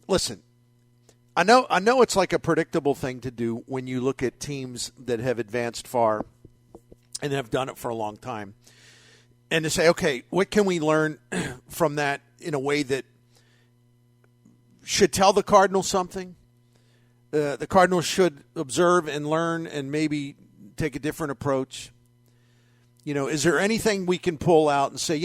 listen, I know it's like a predictable thing to do when you look at teams that have advanced far and have done it for a long time. And to say, okay, what can we learn from that in a way that should tell the Cardinals something? The Cardinals should observe and learn and maybe take a different approach. Is there anything we can pull out and say,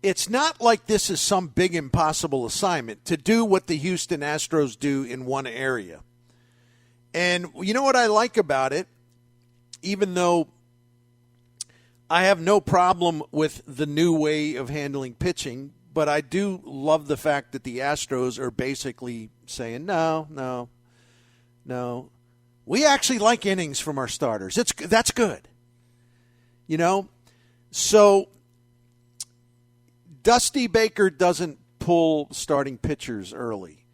it's not like this is some big impossible assignment to do what the Houston Astros do in one area. And you know what I like about it? Even though I have no problem with the new way of handling pitching, but I do love the fact that the Astros are basically saying, no. We actually like innings from our starters. That's good. So Dusty Baker doesn't pull starting pitchers early,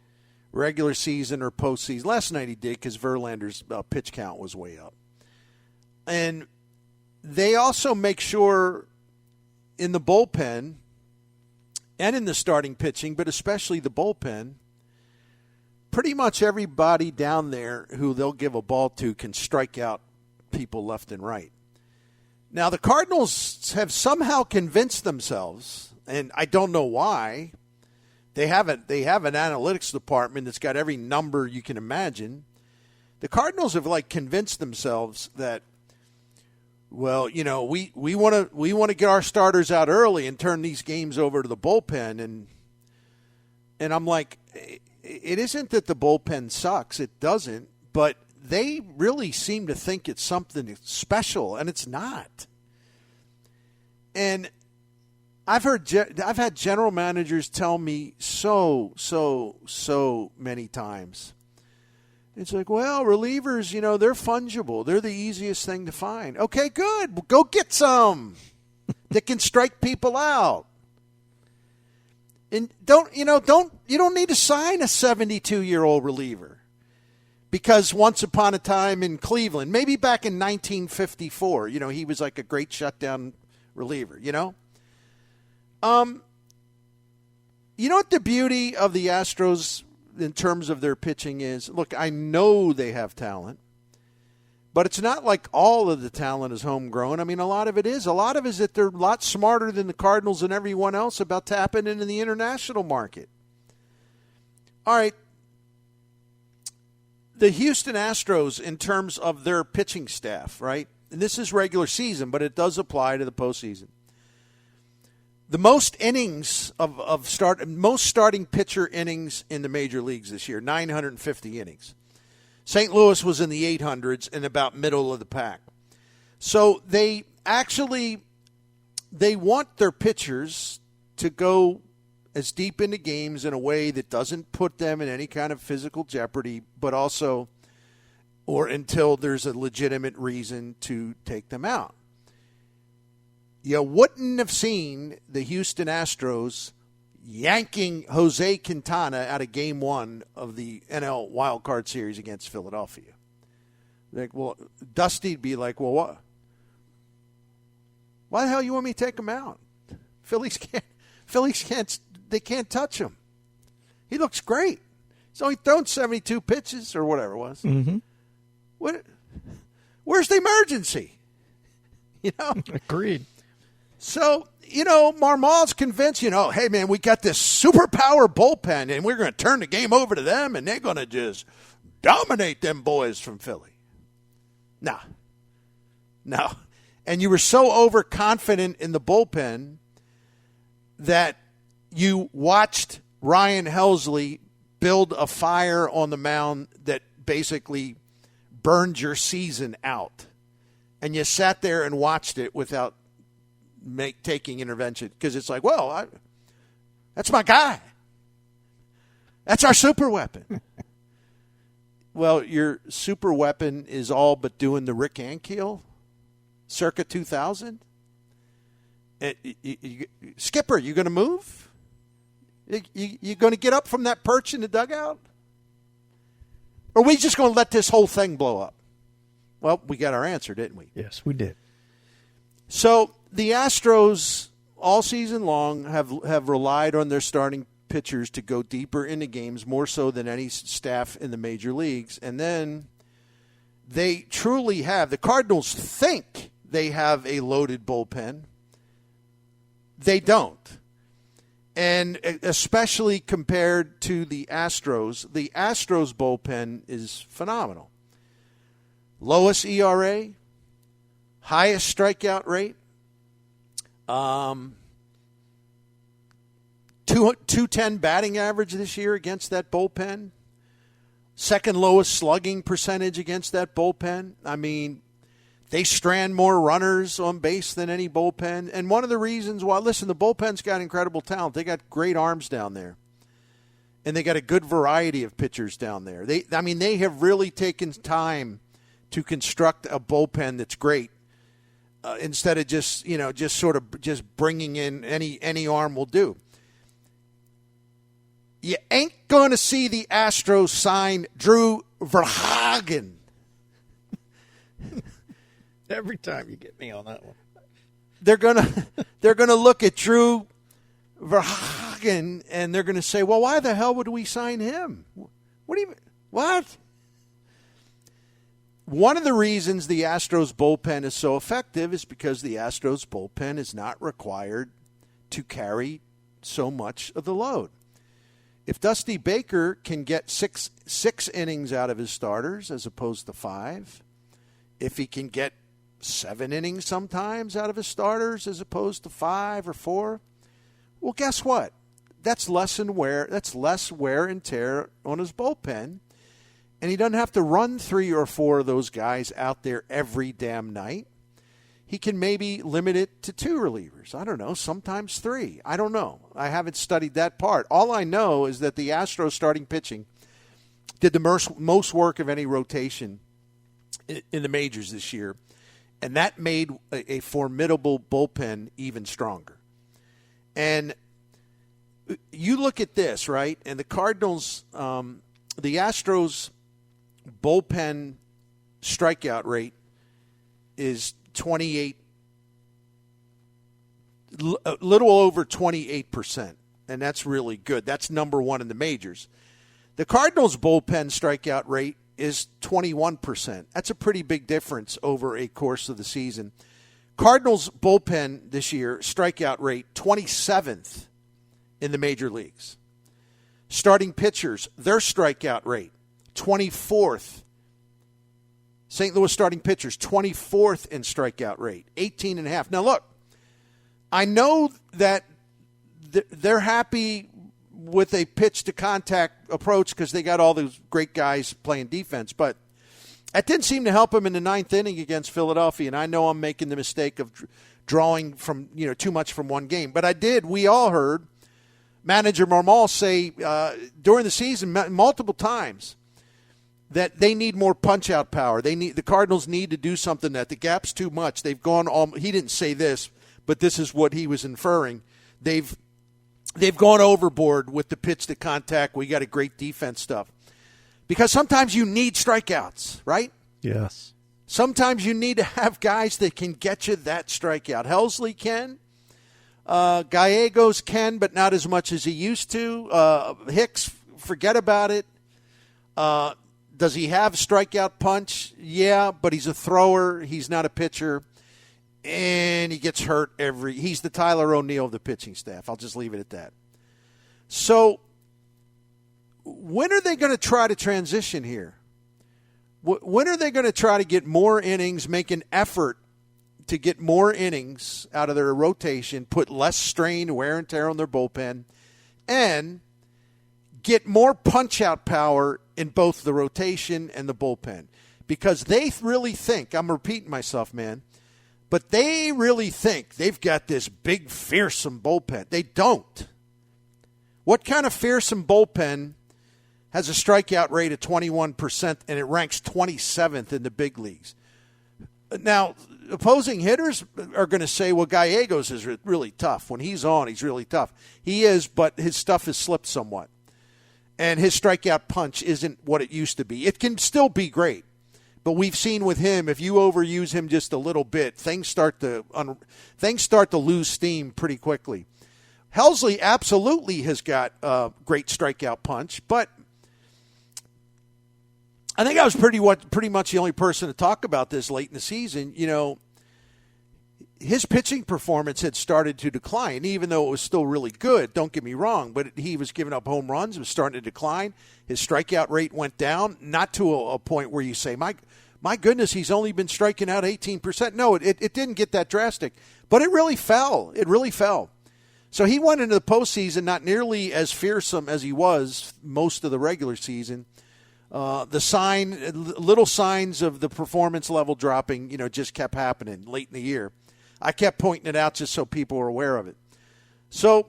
regular season or postseason. Last night he did because Verlander's pitch count was way up. And they also make sure in the bullpen and in the starting pitching, but especially the bullpen, pretty much everybody down there who they'll give a ball to can strike out people left and right. Now, the Cardinals have somehow convinced themselves, and I don't know why, they have an analytics department that's got every number you can imagine. The Cardinals have convinced themselves that, well, we want to get our starters out early and turn these games over to the bullpen, and I'm like, it isn't that the bullpen sucks. It doesn't. But they really seem to think it's something special, and it's not. And I've had general managers tell me so many times. It's like, well, relievers, they're fungible. They're the easiest thing to find. Okay, good. Go get some that can strike people out. And you don't need to sign a 72-year-old reliever because once upon a time in Cleveland, maybe back in 1954, he was like a great shutdown reliever, what the beauty of the Astros in terms of their pitching is? Look, I know they have talent, but it's not like all of the talent is homegrown. I mean, a lot of it is. A lot of it is that they're a lot smarter than the Cardinals and everyone else about tapping into the international market. All right. The Houston Astros, in terms of their pitching staff, right? And this is regular season, but it does apply to the postseason. The most innings most starting pitcher innings in the major leagues this year, 950 innings. St. Louis was in the 800s and about middle of the pack. So they want their pitchers to go as deep into games in a way that doesn't put them in any kind of physical jeopardy, but also or until there's a legitimate reason to take them out. You wouldn't have seen the Houston Astros yanking Jose Quintana out of Game 1 of the NL Wild Card Series against Philadelphia. Dusty'd be like, well, what? Why the hell you want me to take him out? Phillies can't. They can't touch him. He looks great. He's only thrown 72 pitches or whatever it was. Mm-hmm. Where's the emergency? Agreed. So, Marmol's convinced, hey, man, we got this superpower bullpen, and we're going to turn the game over to them, and they're going to just dominate them boys from Philly. No. And you were so overconfident in the bullpen that you watched Ryan Helsley build a fire on the mound that basically burned your season out. And you sat there and watched it without taking intervention because it's like, well, that's my guy. That's our super weapon. Well, your super weapon is all but doing the Rick Ankiel circa 2000. Skipper, you going to move? You going to get up from that perch in the dugout? Or are we just going to let this whole thing blow up? Well, we got our answer, didn't we? Yes, we did. So the Astros all season long have relied on their starting pitchers to go deeper into games, more so than any staff in the major leagues. And then they truly have. The Cardinals think they have a loaded bullpen. They don't. And especially compared to the Astros bullpen is phenomenal. Lowest ERA, highest strikeout rate, 210 batting average this year against that bullpen. Second lowest slugging percentage against that bullpen. I mean, they strand more runners on base than any bullpen. And one of the reasons why, listen, the bullpen's got incredible talent. They got great arms down there. And they got a good variety of pitchers down there. They have really taken time to construct a bullpen that's great. Instead of just bringing in any arm will do. You ain't going to see the Astros sign Drew Verhagen. Every time you get me on that one. They're gonna look at Drew Verhagen and they're gonna say, well, why the hell would we sign him? What do you mean? What? One of the reasons the Astros bullpen is so effective is because the Astros bullpen is not required to carry so much of the load. If Dusty Baker can get six innings out of his starters as opposed to 5, if he can get 7 innings sometimes out of his starters as opposed to 5 or 4, well, guess what? That's less wear and tear on his bullpen, and he doesn't have to run 3 or 4 of those guys out there every damn night. He can maybe limit it to 2 relievers. I don't know, sometimes 3. I don't know. I haven't studied that part. All I know is that the Astros starting pitching did the most work of any rotation in the majors this year, and that made a formidable bullpen even stronger. And you look at this, right? And the Cardinals, the Astros bullpen strikeout rate is 28, a little over 28%, and that's really good. That's number 1 in the majors. The Cardinals bullpen strikeout rate is 21%. That's a pretty big difference over a course of the season. Cardinals bullpen this year, strikeout rate 27th in the major leagues. Starting pitchers, their strikeout rate 24th. St. Louis starting pitchers, 24th in strikeout rate, 18.5. Now, look, I know that they're happy with a pitch-to-contact approach because they got all those great guys playing defense, but that didn't seem to help them in the 9th inning against Philadelphia, and I know I'm making the mistake of drawing from too much from one game, but I did. We all heard manager Marmol say during the season multiple times that they need more punch-out power. The Cardinals need to do something that the gap's too much. They've gone he didn't say this, but this is what he was inferring. They've gone overboard with the pitch to contact. We got a great defense stuff. Because sometimes you need strikeouts, right? Yes. Sometimes you need to have guys that can get you that strikeout. Helsley can. Gallegos can, but not as much as he used to. Hicks, forget about it. Does he have strikeout punch? Yeah, but he's a thrower. He's not a pitcher. And he gets hurt he's the Tyler O'Neill of the pitching staff. I'll just leave it at that. So when are they going to try to transition here? When are they going to try to get more innings, make an effort to get more innings out of their rotation, put less strain, wear and tear on their bullpen, and get more punch-out power in both the rotation and the bullpen? Because they really think, I'm repeating myself, man, but they really think they've got this big, fearsome bullpen. They don't. What kind of fearsome bullpen has a strikeout rate of 21% and it ranks 27th in the big leagues? Now, opposing hitters are going to say, well, Gallegos is really tough. When he's on, he's really tough. He is, but his stuff has slipped somewhat. And his strikeout punch isn't what it used to be. It can still be great. But we've seen with him, if you overuse him just a little bit, things start to lose steam pretty quickly. Helsley absolutely has got a great strikeout punch, but I think I was pretty much the only person to talk about this late in the season. His pitching performance had started to decline, even though it was still really good. Don't get me wrong, but he was giving up home runs. It was starting to decline. His strikeout rate went down, not to a point where you say, my goodness, he's only been striking out 18%. No, it didn't get that drastic, but it really fell. It really fell. So he went into the postseason not nearly as fearsome as he was most of the regular season. Little signs of the performance level dropping, just kept happening late in the year. I kept pointing it out just so people were aware of it. So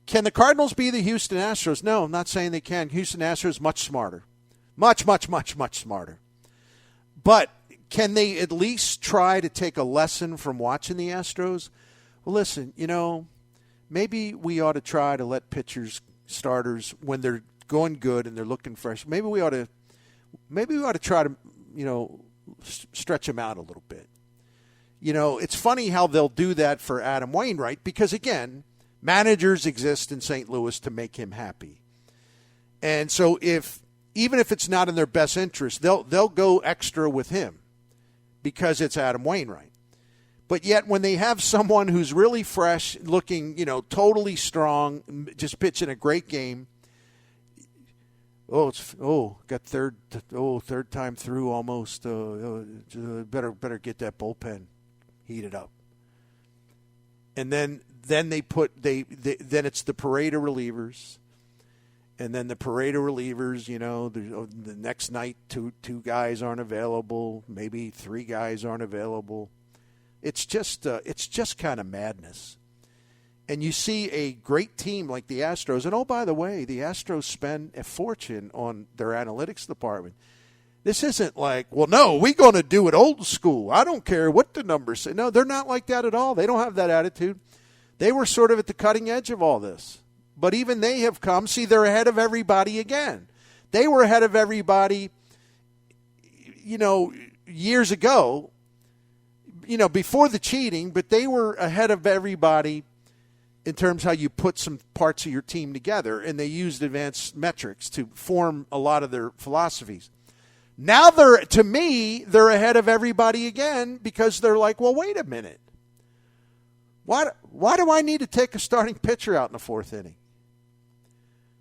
can the Cardinals be the Houston Astros? No, I'm not saying they can. Houston Astros much smarter. Much, much, much, much smarter. But can they at least try to take a lesson from watching the Astros? Well, listen, maybe we ought to try to let starters, when they're going good and they're looking fresh, maybe we ought to try to, stretch them out a little bit. It's funny how they'll do that for Adam Wainwright because, again, managers exist in St. Louis to make him happy. And so even if it's not in their best interest, they'll go extra with him because it's Adam Wainwright. But yet when they have someone who's really fresh, looking, totally strong, just pitching a great game, got third time through almost. Better get that bullpen heated up. And then then it's the parade of relievers. And then the parade of relievers, the next night two guys aren't available, maybe three guys aren't available. It's just kind of madness. And you see a great team like the Astros, and oh, by the way, the Astros spend a fortune on their analytics department. This isn't like, well, no, we're going to do it old school. I don't care what the numbers say. No, they're not like that at all. They don't have that attitude. They were sort of at the cutting edge of all this. But even they have come. See, they're ahead of everybody again. They were ahead of everybody, years ago, before the cheating, but they were ahead of everybody in terms of how you put some parts of your team together, and they used advanced metrics to form a lot of their philosophies. Now they're ahead of everybody again because they're like, well, wait a minute. Why do I need to take a starting pitcher out in the fourth inning?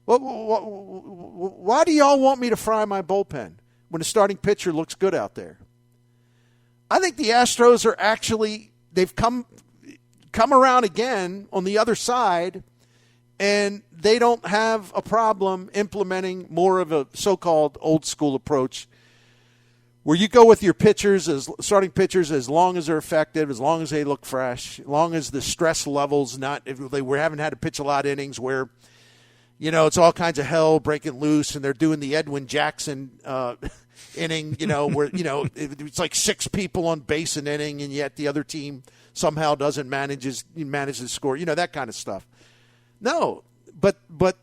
Why do y'all want me to fry my bullpen when the starting pitcher looks good out there? I think the Astros are actually, they've come around again on the other side, and they don't have a problem implementing more of a so-called old school approach where you go with your starting pitchers as long as they're effective, as long as they look fresh, as long as the stress level's if they haven't had to pitch a lot of innings where, it's all kinds of hell breaking loose and they're doing the Edwin Jackson inning, where, it's like six people on base an inning and yet the other team somehow doesn't manage to score, that kind of stuff. No, but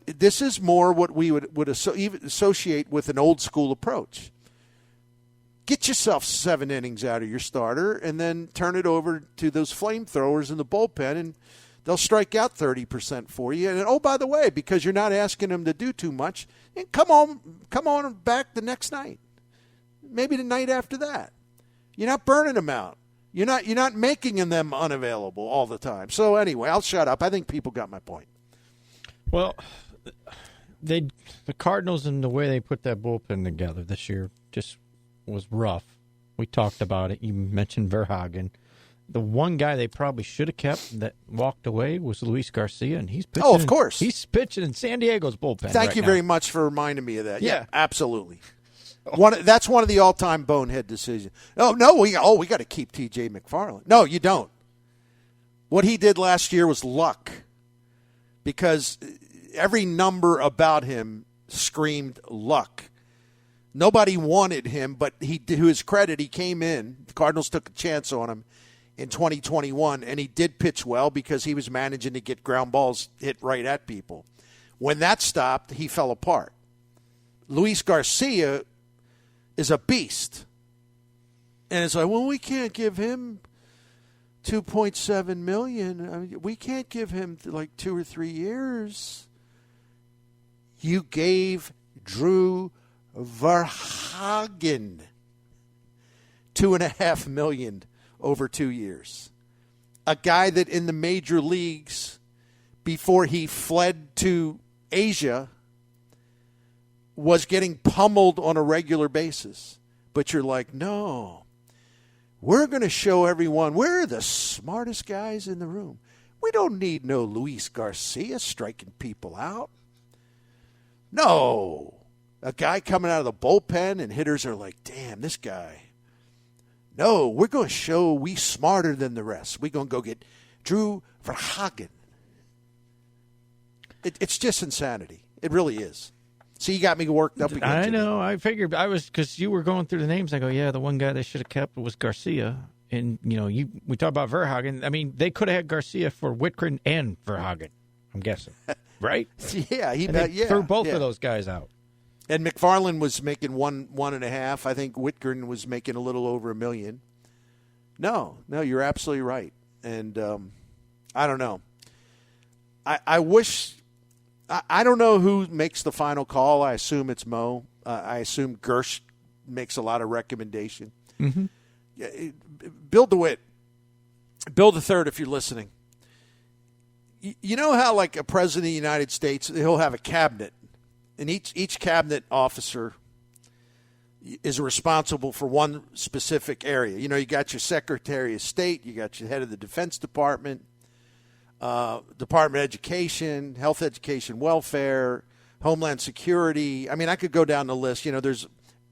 this is more what we would associate with an old school approach. Get yourself 7 innings out of your starter and then turn it over to those flamethrowers in the bullpen, and they'll strike out 30% for you. And, oh, by the way, because you're not asking them to do too much, and come on back the next night, maybe the night after that. You're not burning them out. You're not making them unavailable all the time. So anyway, I'll shut up. I think people got my point. Well, the Cardinals and the way they put that bullpen together this year just was rough. We talked about it. You mentioned Verhagen. The one guy they probably should have kept that walked away was Luis Garcia, and he's pitching. Oh, of course. He's pitching in San Diego's bullpen. Thank you now. very much for reminding me of that. Yeah, absolutely. That's one of the all-time bonehead decisions. Oh, no, we got to keep T.J. McFarland. No, you don't. What he did last year was luck because every number about him screamed luck. Nobody wanted him, but to his credit, he came in. The Cardinals took a chance on him in 2021, and he did pitch well because he was managing to get ground balls hit right at people. When that stopped, he fell apart. Luis Garcia is a beast. And it's like, well, we can't give him $2.7 million. I mean, we can't give him like 2 or 3 years. You gave Drew Verhagen $2.5 million over 2 years. A guy that in the major leagues, before he fled to Asia, was getting pummeled on a regular basis. But you're like, no, we're going to show everyone we're the smartest guys in the room. We don't need no Luis Garcia striking people out. No. A guy coming out of the bullpen and hitters are like, damn, this guy. No, we're going to show we smarter than the rest. We're going to go get Drew Verhagen. It's just insanity. It really is. So you got me worked up again. I know. I figured because you were going through the names. I go, yeah, the one guy they should have kept was Garcia. And, we talk about Verhagen. I mean, they could have had Garcia for Whitgren and Verhagen, I'm guessing. Right? Yeah. Threw both of those guys out. And McFarland was making one and a half. I think Whitgren was making a little over $1 million. No, you're absolutely right. And I don't know. I wish. I don't know who makes the final call. I assume it's Mo. I assume Gersh makes a lot of recommendation. Mm-hmm. Bill DeWitt, Bill the Third, if you're listening. You know how, like, a president of the United States, he'll have a cabinet, and each cabinet officer is responsible for one specific area. You got your Secretary of State, you got your head of the Defense Department, Department of Education, Health, Education, Welfare, Homeland Security. I mean, I could go down the list.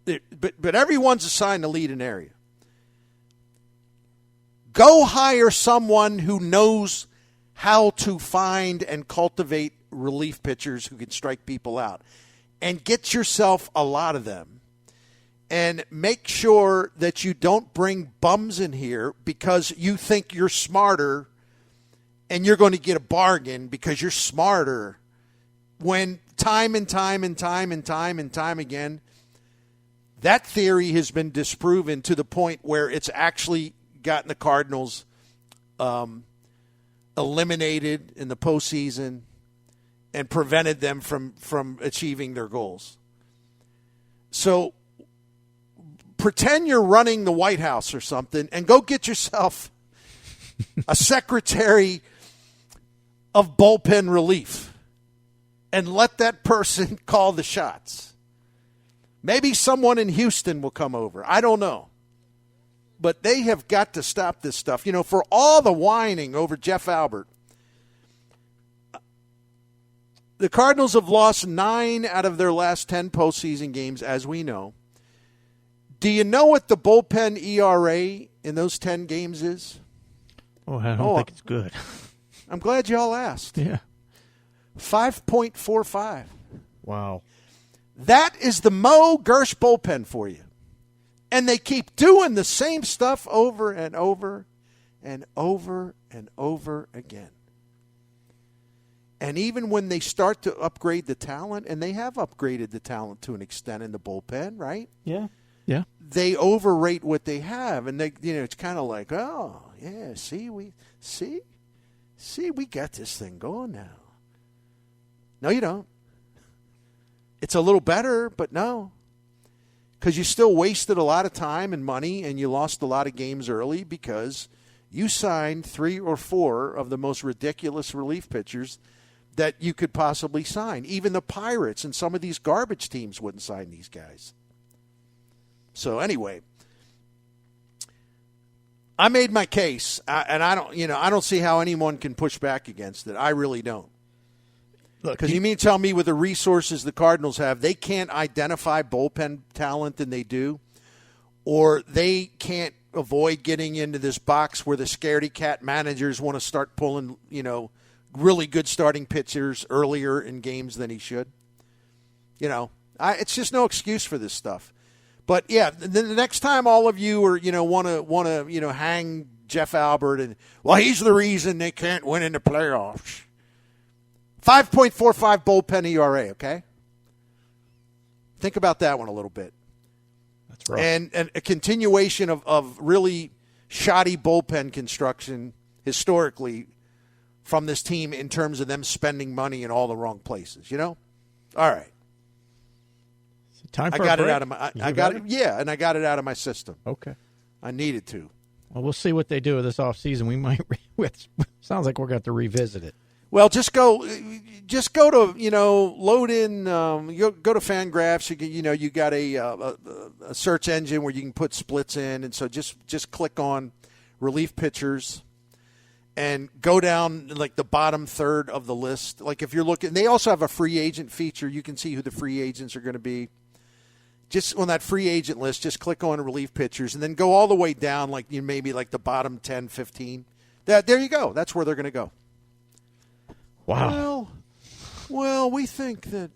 But everyone's assigned to lead an area. Go hire someone who knows how to find and cultivate relief pitchers who can strike people out. And get yourself a lot of them. And make sure that you don't bring bums in here because you think you're smarter and you're going to get a bargain because you're smarter, when time and time again, that theory has been disproven to the point where it's actually gotten the Cardinals eliminated in the postseason and prevented them from achieving their goals. So pretend you're running the White House or something and go get yourself a secretary of bullpen relief and let that person call the shots. Maybe someone in Houston will come over. I don't know. But they have got to stop this stuff. For all the whining over Jeff Albert, the Cardinals have lost 9 out of their last 10 postseason games, as we know. Do you know what the bullpen ERA in those 10 games is? Oh, I don't think it's good. I'm glad y'all asked. Yeah. 5.45. Wow. That is the Mo Gersh bullpen for you. And they keep doing the same stuff over and over and over and over again. And even when they start to upgrade the talent, and they have upgraded the talent to an extent in the bullpen, right? Yeah. Yeah. They overrate what they have, and they, it's kind of like, oh yeah, we got this thing going now. No, you don't. It's a little better, but no. Because you still wasted a lot of time and money, and you lost a lot of games early because you signed 3 or 4 of the most ridiculous relief pitchers that you could possibly sign. Even the Pirates and some of these garbage teams wouldn't sign these guys. So anyway, I made my case, and I don't see how anyone can push back against it. I really don't. Because you mean to tell me with the resources the Cardinals have, they can't identify bullpen talent than they do? Or they can't avoid getting into this box where the scaredy cat managers want to start pulling, really good starting pitchers earlier in games than he should? It's just no excuse for this stuff. But, yeah, the next time all of you are, want to hang Jeff Albert and, well, he's the reason they can't win in the playoffs. 5.45 bullpen ERA, okay? Think about that one a little bit. That's right. And a continuation of really shoddy bullpen construction historically from this team in terms of them spending money in all the wrong places, you know? All right. Time for I got a it break. out of my I got it. Yeah, and I got it out of my system. Okay. I needed to. Well, we'll see what they do with this offseason. We might sounds like we're going to have to revisit it. Well, just go to, load in, go to Fangraphs. You got a search engine where you can put splits in. And so just click on relief pitchers and go down like the bottom third of the list. Like if you're looking, they also have a free agent feature. You can see who the free agents are going to be. Just on that free agent list, just click on relief pitchers and then go all the way down, like maybe like the bottom 10, 15. There you go. That's where they're going to go. Wow. Well, we think that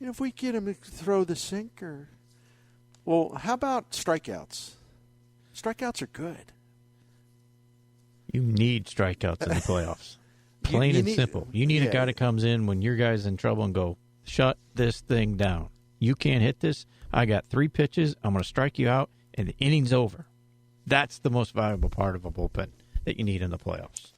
if we get him to throw the sinker. Well, how about strikeouts? Strikeouts are good. You need strikeouts in the playoffs. Plain and simple. You need a guy that comes in when your guy's in trouble and go, shut this thing down. You can't hit this. I got 3 pitches. I'm going to strike you out, and the inning's over. That's the most valuable part of a bullpen that you need in the playoffs.